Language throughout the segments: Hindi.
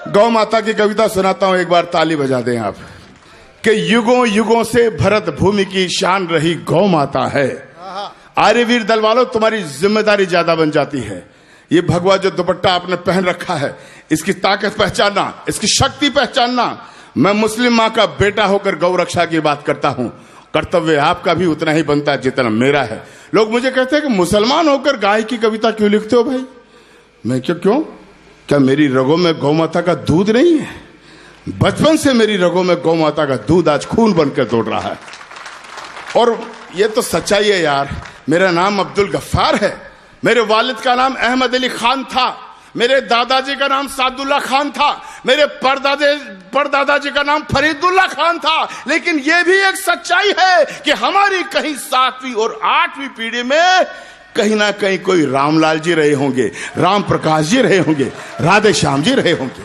गौ माता की कविता सुनाता हूं, एक बार ताली बजा दें आप। कि युगों युगों से भरत भूमि की शान रही गौ माता है। आर्यवीर दल वालों, तुम्हारी जिम्मेदारी ज्यादा बन जाती है। ये भगवा जो दुपट्टा आपने पहन रखा है, इसकी ताकत पहचानना, इसकी शक्ति पहचानना। मैं मुस्लिम माँ का बेटा होकर गौ रक्षा की बात करता हूं। कर्तव्य आपका भी उतना ही बनता है जितना मेरा है। लोग मुझे कहते हैं कि मुसलमान होकर गाय की कविता क्यों लिखते हो भाई? मैं क्यों? क्या मेरी रगों में गौ माता का दूध नहीं है? बचपन से मेरी रगों में गौ माता का दूध आज खून बनकर दौड़ रहा है। और ये तो सच्चाई है यार। मेरा नाम अब्दुल गफ्फार है। मेरे वालिद का नाम अहमद अली खान था। मेरे दादाजी का नाम सादुल्ला खान था। मेरे परदादाजी का नाम फरीदुल्ला खान था। लेकिन यह भी एक सच्चाई है कि हमारी कहीं 7वीं और 8वीं पीढ़ी में कहीं ना कहीं कोई रामलाल जी रहे होंगे, राम प्रकाश जी रहे होंगे, राधे श्याम जी रहे होंगे।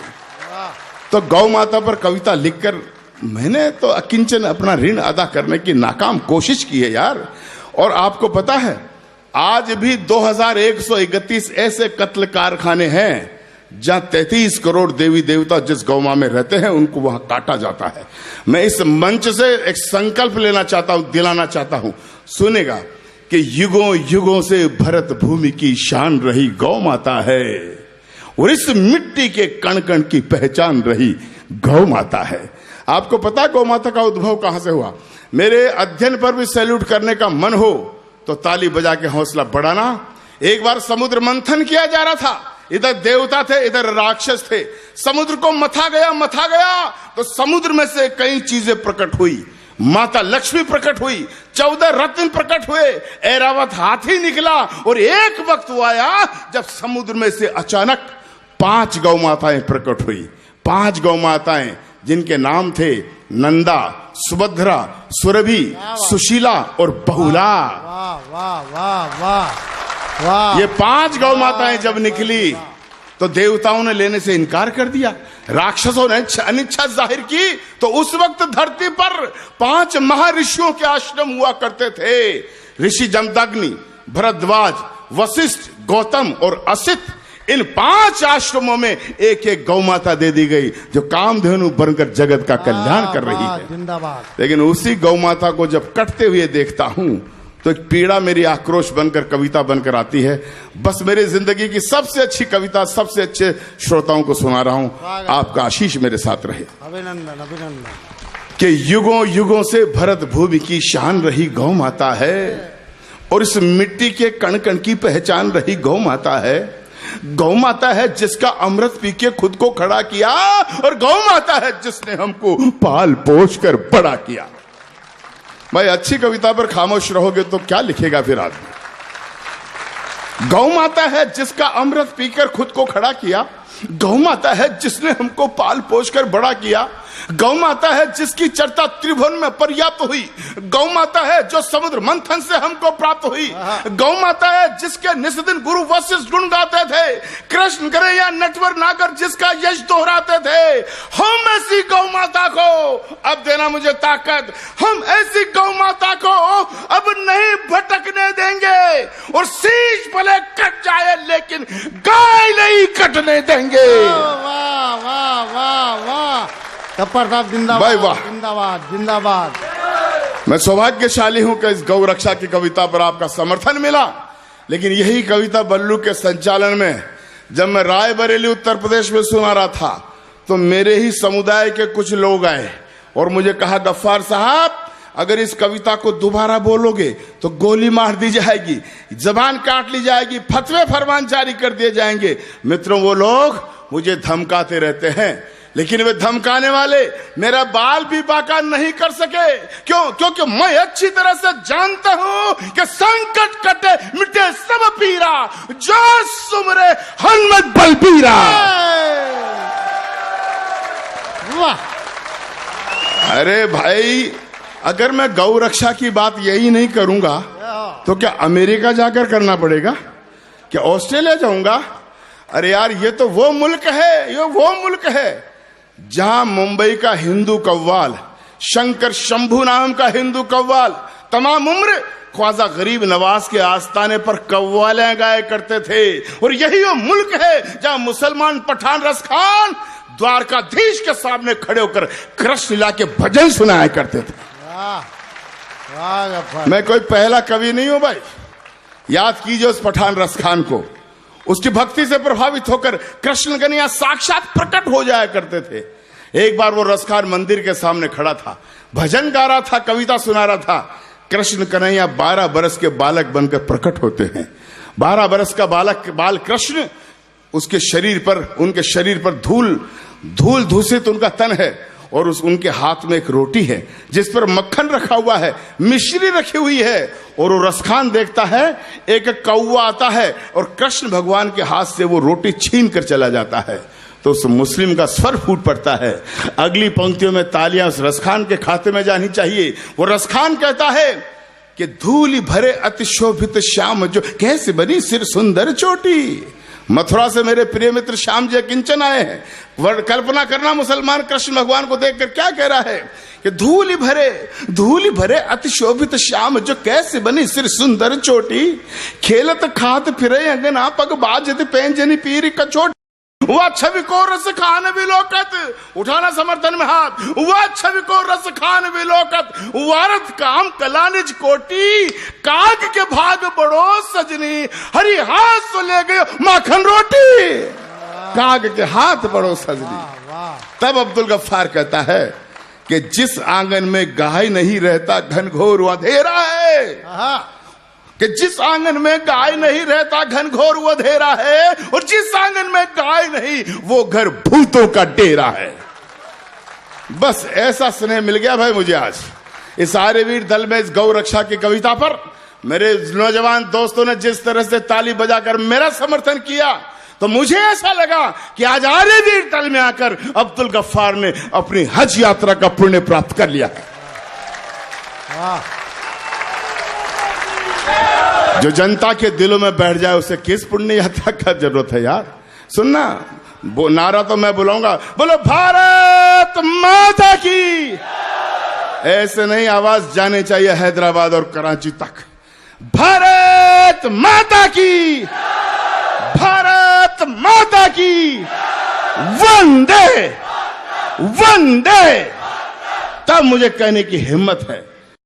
तो गौ माता पर कविता लिखकर मैंने तो अकिंचन अपना ऋण अदा करने की नाकाम कोशिश की है यार। और आपको पता है, आज भी 2131 ऐसे कत्ल कारखाने हैं जहां 33 करोड़ देवी देवता जिस गौमा में रहते हैं उनको वहां काटा जाता है। मैं इस मंच से एक संकल्प लेना चाहता हूं, दिलाना चाहता हूं, सुनेगा कि युगों युगों से भरत भूमि की शान रही गौ माता है और इस मिट्टी के कण कण की पहचान रही गौ माता है। आपको पता गौ माता का उद्भव कहां से हुआ? मेरे अध्ययन पर भी सैल्यूट करने का मन हो तो ताली बजा के हौसला बढ़ाना। एक बार समुद्र मंथन किया जा रहा था। इधर देवता थे, इधर राक्षस थे। समुद्र को मथा गया तो समुद्र में से कई चीजें प्रकट हुई। माता लक्ष्मी प्रकट हुई, 14 रत्न प्रकट हुए, ऐरावत हाथी निकला। और एक वक्त वो आया जब समुद्र में से अचानक 5 गौ माताएं प्रकट हुई। 5 गौ माताएं जिनके नाम थे नंदा, सुभद्रा, सुरभि, सुशीला और बहुला। वाह वाह वाह वाह वाह। ये 5 गौ माताएं जब निकली तो देवताओं ने लेने से इनकार कर दिया, राक्षसों ने अनिच्छा जाहिर की। तो उस वक्त धरती पर 5 महर्षियों के आश्रम हुआ करते थे। ऋषि जमदग्नि, भरद्वाज, वशिष्ठ, गौतम और असित। इन 5 आश्रमों में एक एक गौ माता दे दी गई जो कामधेनु बनकर जगत का कल्याण कर रही है। जिंदाबाद। लेकिन उसी गौ माता को जब कटते हुए देखता हूं तो एक पीड़ा मेरी आक्रोश बनकर कविता बनकर आती है। बस मेरी जिंदगी की सबसे अच्छी कविता सबसे अच्छे श्रोताओं को सुना रहा हूं। आपका आशीष मेरे साथ रहे। अभिनंदन अभिनंदन। कि युगों युगों से भरत भूमि की शान रही गौ माता है और इस मिट्टी के कण कण की पहचान रही गौ माता है। गौ माता है जिसका अमृत पी के खुद को खड़ा किया और गौ माता है जिसने हमको पाल पोष कर बड़ा किया। भाई अच्छी कविता पर खामोश रहोगे तो क्या लिखेगा फिर आदमी? गौ माता है जिसका अमृत पीकर खुद को खड़ा किया। गौ माता है जिसने हमको पाल पोष कर बड़ा किया। गौ माता है जिसकी चर्चा त्रिभुवन में पर्याप्त हुई। गौ माता है जो समुद्र मंथन से हमको प्राप्त हुई। गौ माता है जिसके निस्दिन गुरु वशिष्ठ गुण गाते थे। कृष्ण करे या नटवर नागर जिसका यश दोहराते थे। हम ऐसी गौ माता को अब देना मुझे ताकत। हम ऐसी गौ माता को अब नहीं भटकने देंगे और शीश भले कट जाए लेकिन गाय नहीं कटने देंगे। वाह वाह वाह वाह। गफ्फार साहब जिंदाबाद, जिंदाबाद जिंदाबाद। मैं सौभाग्यशाली हूं कि इस गौ रक्षा की कविता पर आपका समर्थन मिला। लेकिन यही कविता बल्लू के संचालन में जब मैं रायबरेली उत्तर प्रदेश में सुना रहा था तो मेरे ही समुदाय के कुछ लोग आए और मुझे कहा, गफ्फार साहब अगर इस कविता को दोबारा बोलोगे तो गोली मार दी जाएगी, जबान काट ली जाएगी, फतवे फरमान जारी कर दिए जाएंगे। मित्रों, वो लोग मुझे धमकाते रहते हैं लेकिन वे धमकाने वाले मेरा बाल भी बाका नहीं कर सके। क्यों? क्योंकि मैं अच्छी तरह से जानता हूं कि संकट कटे मिटे सब पीरा, जो सुमरे हनुमत बलबीरा। वाह। अरे भाई, अगर मैं गौ रक्षा की बात यही नहीं करूंगा तो क्या अमेरिका जाकर करना पड़ेगा? क्या ऑस्ट्रेलिया जाऊंगा? अरे यार, ये तो वो मुल्क है, ये वो मुल्क है जहां मुंबई का हिंदू कव्वाल शंकर शंभू नाम का हिंदू कव्वाल तमाम उम्र ख्वाजा गरीब नवाज के आस्ताने पर कव्वालें गाया करते थे। और यही वो मुल्क है जहां मुसलमान पठान रस खान द्वारकाधीश के सामने खड़े होकर कृष्ण लीला के भजन सुनाया करते थे। वाह वाह गफ्फार। मैं कोई पहला कवि नहीं हूं भाई। याद कीजिए उस पठान रस खान को, उसकी भक्ति से प्रभावित होकर कृष्ण कन्हैया साक्षात प्रकट हो जाया करते थे। एक बार वो रस खान मंदिर के सामने खड़ा था, भजन गा रहा था, कविता सुना रहा था। कृष्ण कन्हैया 12 बरस के बालक बनकर प्रकट होते हैं। 12 बरस का बाल कृष्ण, उसके शरीर पर, उनके शरीर पर धूल धूसित उनका तन है और उनके हाथ में एक रोटी है जिस पर मक्खन रखा हुआ है, मिश्री रखी हुई है। और वो रसखान देखता है, एक कौवा आता है और कृष्ण भगवान के हाथ से वो रोटी छीन कर चला जाता है। तो उस मुस्लिम का स्वर फूट पड़ता है। अगली पंक्तियों में तालियां उस रसखान के खाते में जानी चाहिए। वो रसखान कहता है कि धूलि भरे अति शोभित श्याम जो कैसे बनी सिर सुंदर चोटी। मथुरा से मेरे प्रिय मित्र श्याम जी किंचन आए हैं। कल्पना करना, मुसलमान कृष्ण भगवान को देखकर क्या कह रहा है कि धूलि भरे अति शोभित श्याम जो कैसे बनी सिर सुंदर चोटी। खेलत खात फिरे अंगना पग बाजत पैंजनी पीर कचोट। वह छवि को रस खान विलोकत, उठाना समर्थन में हाथ। वह छवि को रस खान विलोकत, वारत काम कला निज कोटी। काग के भाग बड़ो सजनी, हरि हाथ तो ले गए माखन रोटी। काग के हाथ बड़ो सजनी। तब अब्दुल गफ्फार कहता है कि जिस आंगन में गाय नहीं रहता घनघोर अंधेरा है, कि जिस आंगन में गाय नहीं रहता घनघोर अंधेरा है, और जिस आंगन में गाय नहीं वो घर भूतों का डेरा है। बस ऐसा स्नेह मिल गया भाई मुझे आज इस आर्यवीर दल में, इस गौ रक्षा की कविता पर। मेरे नौजवान दोस्तों ने जिस तरह से ताली बजाकर मेरा समर्थन किया, तो मुझे ऐसा लगा कि आज आर्यवीर दल में आकर अब्दुल गफ्फार ने अपनी हज यात्रा का पुण्य प्राप्त कर लिया। जो जनता के दिलों में बैठ जाए उसे किस पुण्य यात्रा का जरूरत है यार। सुनना, वो नारा तो मैं बुलाऊंगा, बोलो भारत माता की। ऐसे नहीं, आवाज जाने चाहिए हैदराबाद और कराची तक। भारत माता की, भारत माता की, वंदे वंदे। तब मुझे कहने की हिम्मत है